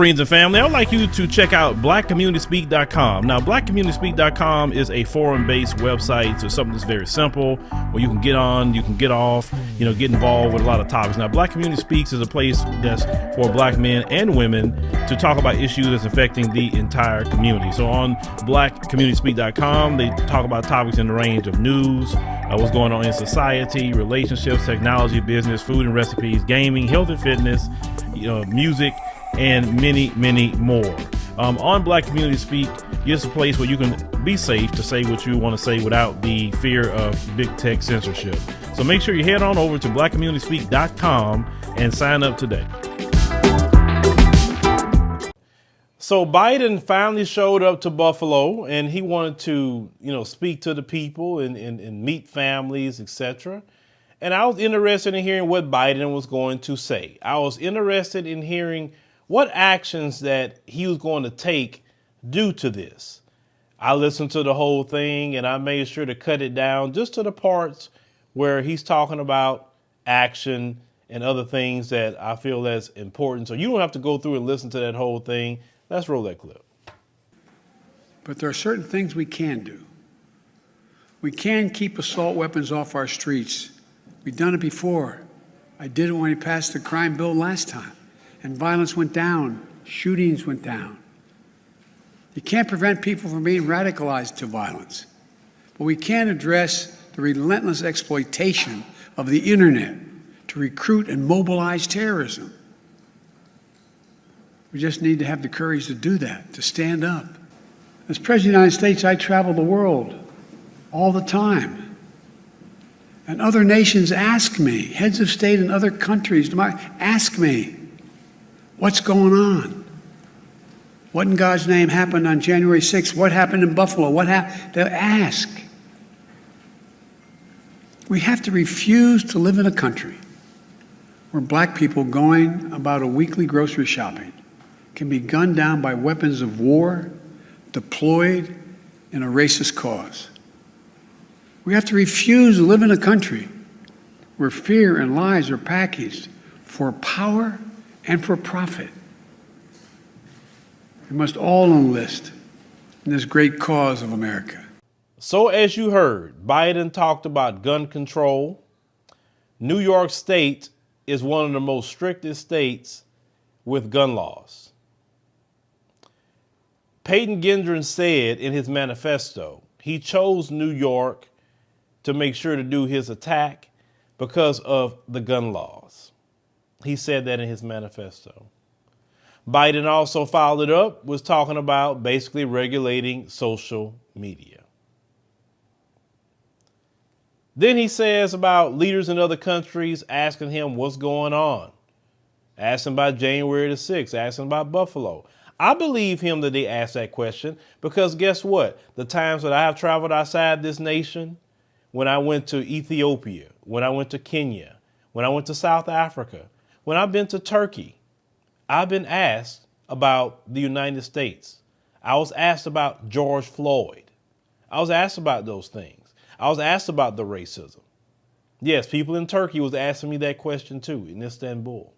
Friends and family, I would like you to check out blackcommunityspeak.com. Now, blackcommunityspeak.com is a forum-based website, so something that's very simple, where you can get on, you can get off, get involved with a lot of topics. Now, Black Community Speaks is a place that's for black men and women to talk about issues that's affecting the entire community. So on blackcommunityspeak.com, they talk about topics in the range of news, what's going on in society, relationships, technology, business, food and recipes, gaming, health and fitness, music, and many, many more. On Black Community Speak, it's a place where you can be safe to say what you want to say without the fear of big tech censorship. So make sure you head on over to blackcommunityspeak.com and sign up today. So Biden finally showed up to Buffalo, and he wanted to, speak to the people and meet families, etc. And I was interested in hearing what Biden was going to say. I was interested in hearing what actions that he was going to take due to this. I listened to the whole thing and I made sure to cut it down just to the parts where he's talking about action and other things that I feel that's important. So you don't have to go through and listen to that whole thing. Let's roll that clip. But there are certain things we can do. We can keep assault weapons off our streets. We've done it before. I did it when we passed the crime bill last time. And violence went down, shootings went down. You can't prevent people from being radicalized to violence, but we can address the relentless exploitation of the internet to recruit and mobilize terrorism. We just need to have the courage to do that, to stand up. As President of the United States, I travel the world all the time. And other nations ask me, heads of state in other countries ask me, what's going on? What in God's name happened on January 6th? What happened in Buffalo? What happened? They ask. We have to refuse to live in a country where black people going about a weekly grocery shopping can be gunned down by weapons of war deployed in a racist cause. We have to refuse to live in a country where fear and lies are packaged for power and for profit. We must all enlist in this great cause of America. So as you heard, Biden talked about gun control. New York State is one of the most strictest states with gun laws. Peyton Gendron said in his manifesto, he chose New York to make sure to do his attack because of the gun laws. He said that in his manifesto. Biden also followed it up, was talking about basically regulating social media. Then he says about leaders in other countries asking him what's going on. Asking about January the 6th, asking about Buffalo. I believe him that they asked that question because guess what? The times that I have traveled outside this nation, when I went to Ethiopia, when I went to Kenya, when I went to South Africa, when I've been to Turkey, I've been asked about the United States. I was asked about George Floyd. I was asked about those things. I was asked about the racism. Yes, people in Turkey was asking me that question too, in Istanbul.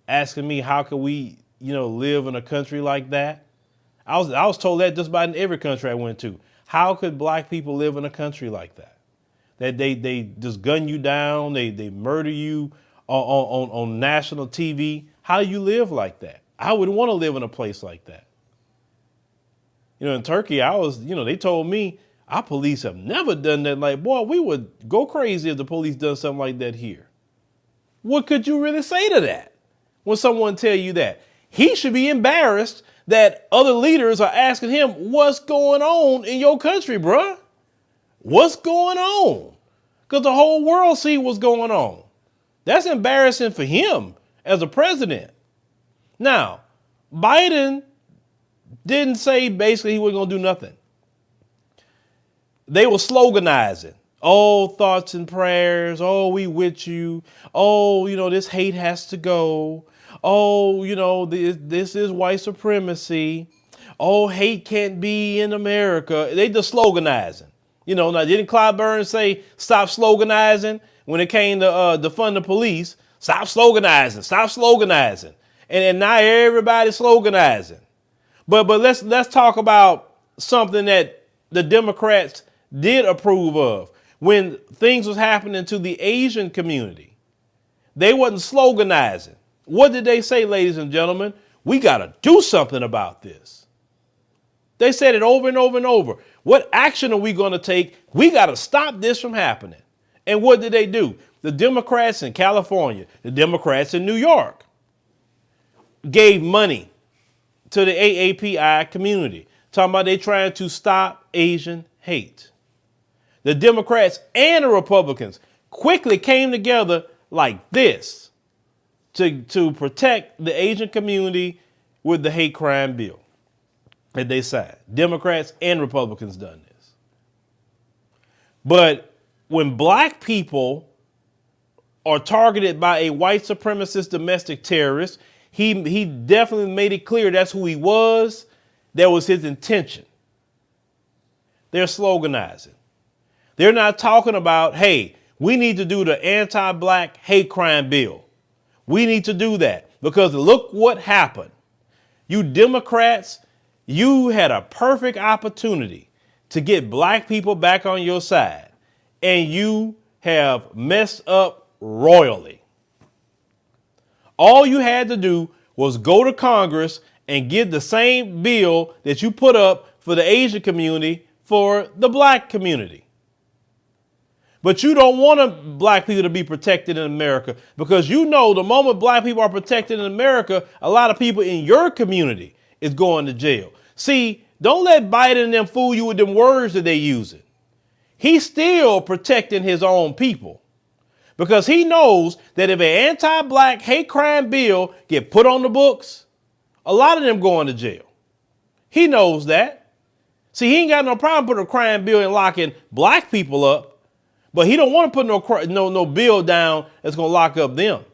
Asking me how could we, live in a country like that? I was told that just about in every country I went to. How could black people live in a country like that? That they just gun you down, they murder you on national TV. How do you live like that? I wouldn't want to live in a place like that. In Turkey, they told me our police have never done that. Like, boy, we would go crazy if the police done something like that here. What could you really say to that when someone tell you that? He should be embarrassed that other leaders are asking him, what's going on in your country, bruh? What's going on? Because the whole world see what's going on. That's embarrassing for him as a president. Now, Biden didn't say basically he wasn't going to do nothing. They were sloganizing. Oh, thoughts and prayers. Oh, we with you. Oh, this hate has to go. Oh, this is white supremacy. Oh, hate can't be in America. They just sloganizing. Now didn't Clyburn say stop sloganizing when it came to defund the police? Stop sloganizing. Stop sloganizing. And now everybody's sloganizing. But let's talk about something that the Democrats did approve of. When things was happening to the Asian community, they wasn't sloganizing. What did they say, ladies and gentlemen? We got to do something about this. They said it over and over and over. What action are we going to take? We got to stop this from happening. And what did they do? The Democrats in California, the Democrats in New York gave money to the AAPI community, talking about they trying to stop Asian hate. The Democrats and the Republicans quickly came together like this to protect the Asian community with the hate crime bill that they signed. Democrats and Republicans done this. But when black people are targeted by a white supremacist domestic terrorist, he definitely made it clear that's who he was. That was his intention. They're sloganizing. They're not talking about, hey, we need to do the anti-black hate crime bill. We need to do that because look what happened. You Democrats, you had a perfect opportunity to get black people back on your side, and you have messed up royally. All you had to do was go to Congress and get the same bill that you put up for the Asian community for the black community. But you don't want black people to be protected in America because you know the moment black people are protected in America, a lot of people in your community is going to jail. See, don't let Biden and them fool you with them words that they using. He's still protecting his own people. Because he knows that if an anti-black hate crime bill get put on the books, a lot of them going to jail. He knows that. See, he ain't got no problem putting a crime bill and locking black people up, but he don't want to put no bill down that's going to lock up them.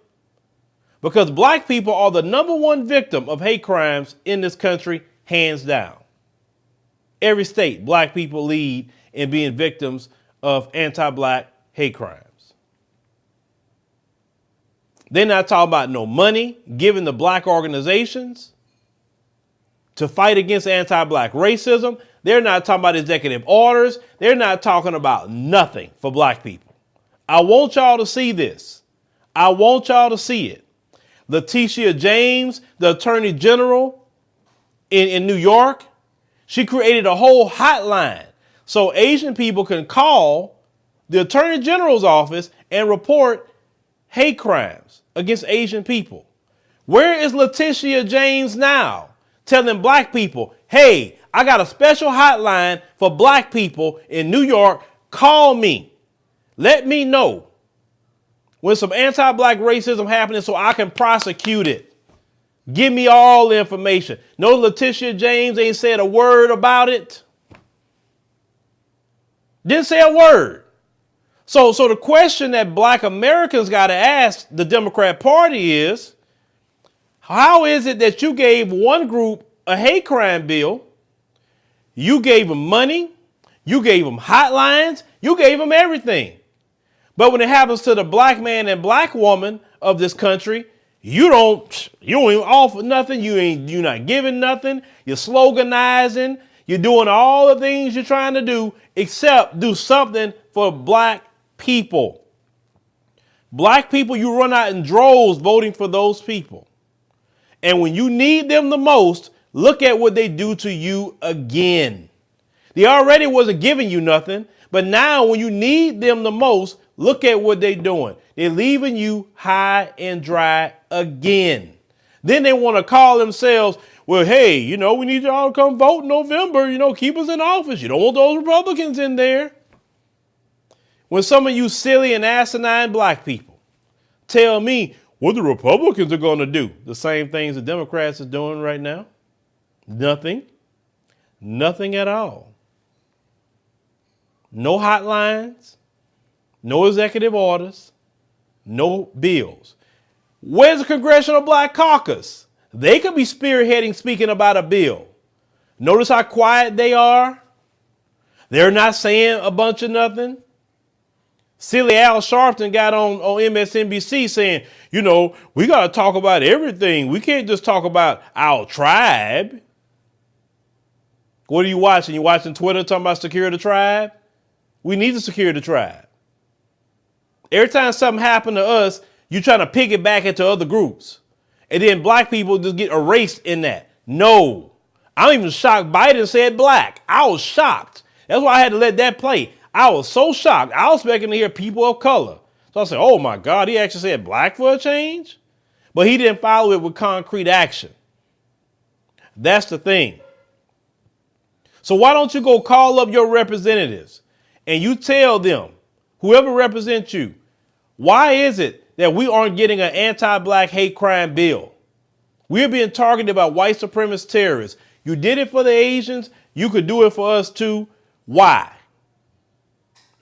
Because black people are the number one victim of hate crimes in this country, hands down. Every state, black people lead in being victims of anti-black hate crimes. They're not talking about no money given to black organizations to fight against anti-black racism. They're not talking about executive orders. They're not talking about nothing for black people. I want y'all to see this. I want y'all to see it. Letitia James, the Attorney General in New York, she created a whole hotline so Asian people can call the Attorney General's office and report hate crimes against Asian people. Where is Letitia James now? Telling black people, hey, I got a special hotline for black people in New York. Call me. Let me know when some anti-black racism happening so I can prosecute it. Give me all the information. No, Letitia James ain't said a word about it. Didn't say a word. So the question that black Americans got to ask the Democrat Party is, how is it that you gave one group a hate crime bill, you gave them money, you gave them hotlines, you gave them everything. But when it happens to the black man and black woman of this country, you don't even offer nothing. You're not giving nothing. You're sloganizing. You're doing all the things you're trying to do except do something for black people. Black people, you run out in droves voting for those people. And when you need them the most, look at what they do to you again. They already wasn't giving you nothing, but now when you need them the most, look at what they're doing. They're leaving you high and dry again. Then they want to call themselves, well, hey, we need y'all to come vote in November, keep us in office. You don't want those Republicans in there. When some of you silly and asinine black people tell me what the Republicans are going to do, the same things the Democrats are doing right now, nothing at all. No hotlines, no executive orders, no bills. Where's the Congressional Black Caucus? They could be spearheading, speaking about a bill. Notice how quiet they are. They're not saying a bunch of nothing. Silly Al Sharpton got on MSNBC saying, we got to talk about everything. We can't just talk about our tribe. What are you watching? You watching Twitter talking about secure the tribe? We need to secure the tribe. Every time something happened to us, you trying to pick it back into other groups. And then black people just get erased in that. No. I'm even shocked Biden said black. I was shocked. That's why I had to let that play. I was so shocked. I was expecting to hear people of color. So I said, oh my God, he actually said black for a change? But he didn't follow it with concrete action. That's the thing. So why don't you go call up your representatives and you tell them, whoever represents you, why is it that we aren't getting an anti-black hate crime bill? We're being targeted by white supremacist terrorists. You did it for the Asians. You could do it for us too. Why?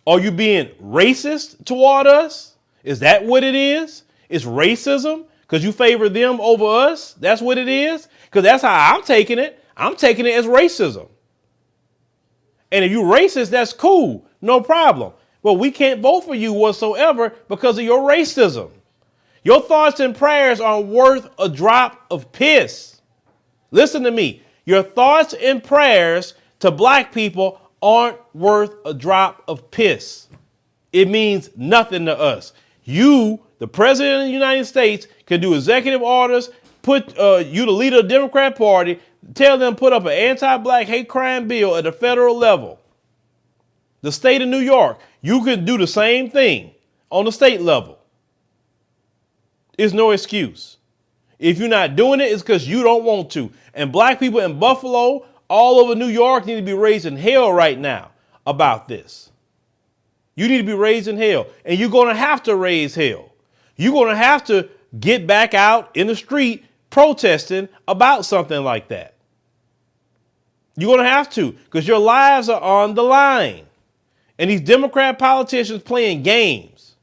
Are you being racist toward us? Is that what it is? It's racism because you favor them over us? That's what it is? Because that's how I'm taking it. I'm taking it as racism. And if you're racist, that's cool. No problem. But we can't vote for you whatsoever because of your racism. Your thoughts and prayers aren't worth a drop of piss. Listen to me. Your thoughts and prayers to black people aren't worth a drop of piss. It means nothing to us. You, the president of the United States, can do executive orders, put you the leader of the Democrat Party, tell them put up an anti-black hate crime bill at the federal level. The state of New York, you can do the same thing on the state level. It's no excuse. If you're not doing it, it's because you don't want to. And black people in Buffalo, all over New York, need to be raising hell right now about this. You need to be raising hell. And you're going to have to raise hell. You're going to have to get back out in the street protesting about something like that. You're going to have to, because your lives are on the line. And these Democrat politicians playing games.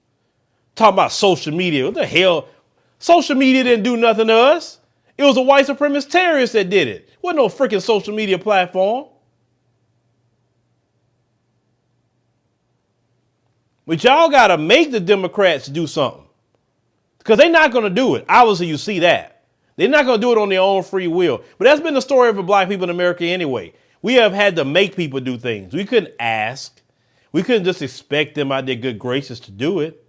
Talking about social media. What the hell? Social media didn't do nothing to us. It was a white supremacist terrorist that did it. It wasn't no freaking social media platform. But y'all got to make the Democrats do something. Because they're not going to do it. Obviously, you see that. They're not going to do it on their own free will. But that's been the story of the black people in America anyway. We have had to make people do things. We couldn't ask. We couldn't just expect them out their good graces to do it.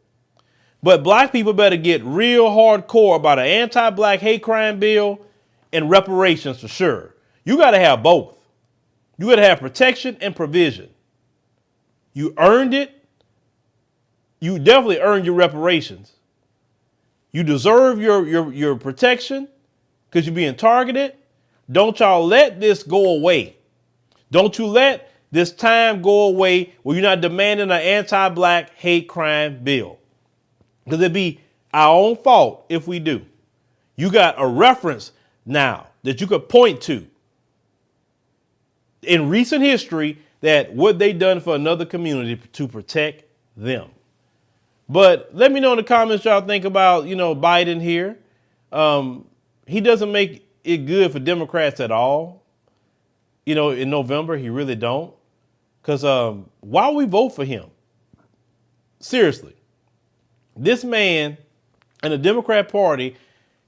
But black people better get real hardcore about an anti-black hate crime bill and reparations for sure. You got to have both. You got to have protection and provision. You earned it. You definitely earned your reparations. You deserve your protection because you're being targeted. Don't y'all let this go away. Don't you let this time go away where you're not demanding an anti-black hate crime bill. Because it'd be our own fault if we do. You got a reference now that you could point to in recent history that what they done for another community to protect them. But let me know in the comments y'all think about, Biden here. He doesn't make it good for Democrats at all. In November, he really don't. Because why would we vote for him? Seriously. This man and the Democrat Party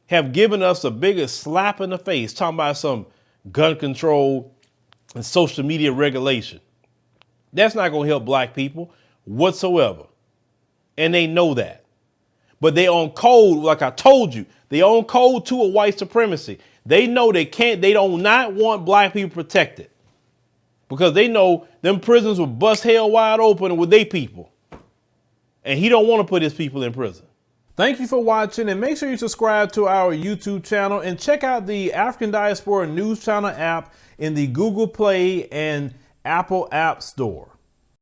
have given us the biggest slap in the face, talking about some gun control and social media regulation. That's not going to help black people whatsoever. And they know that. But they on code, like I told you, they on code to a white supremacy. They know they do not want black people protected. Because they know them prisons will bust hell wide open with their people. And he don't want to put his people in prison. Thank you for watching, and make sure you subscribe to our YouTube channel and check out the African Diaspora News Channel app in the Google Play and Apple App Store.